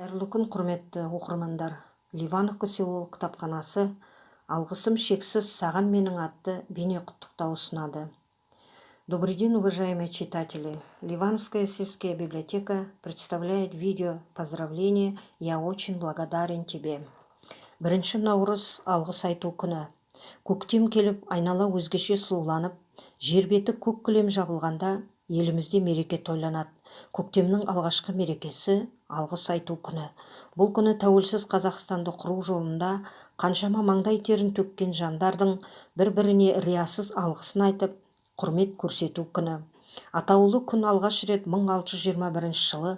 Қайырлы күн, құрметті оқырмандар. Ливановка селолық кітапханасы «Алғысым шексіз саған менің» атты бейне құттықтау ұсынады. Добрый день, уважаемые читатели. Ливановская сельская библиотека представляет видео поздравления «Я очень благодарен тебе». 1 наурыз алғыс айту күні. Көктем келіп, айнала өзгеше сұлуланып, жер беті көк кілем жабылғанда елімізде мереке тойланады. Көктемнің алғашқы мерекесі алғыс айту күні. Бұл күні тәуелсіз Қазақстанды құру жолында қаншама маңдай терін төккен жандардың бір-біріне риясыз алғысын айтып, құрмет көрсету күні. Атаулы күн алғаш рет 1621 жылы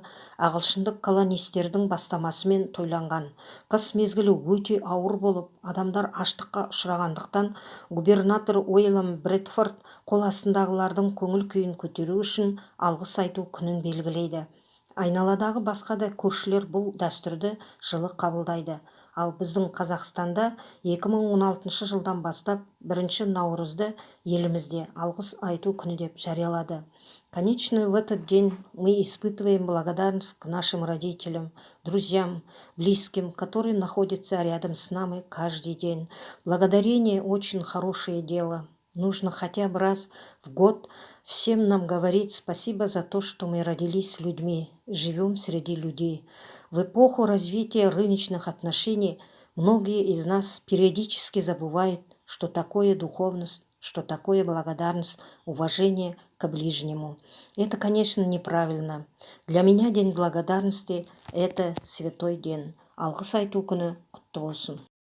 ағылшындық колонистердің бастамасымен тойланған. Қыс мезгілі өте ауыр болып, адамдар аштыққа ұшырағандықтан губернатор Уильям Брэдфорд қол астындағылардың көңіл күйін көтеру үшін алғыс айту күнін белгілейді. Айналадағы басқа да көршілер бұл дәстүрді жылы қабылдайды. Ал біздің Қазақстанда 2016 жылдан бастап 1 наурызды елімізде алғыс айту күні деп жариялады. Конечно, в этот день мы испытываем благодарность к нашим родителям, друзьям, близким, которые находятся рядом с нами каждый день. Благодарение очень хорошее дело. Нужно хотя бы раз в год всем нам говорить спасибо за то, что мы родились людьми, живем среди людей. В эпоху развития рыночных отношений многие из нас периодически забывают, что такое духовность, что такое благодарность, уважение к ближнему. Это, конечно, неправильно. Для меня День благодарности – это святой день. Алғыс айту күні құтты болсын.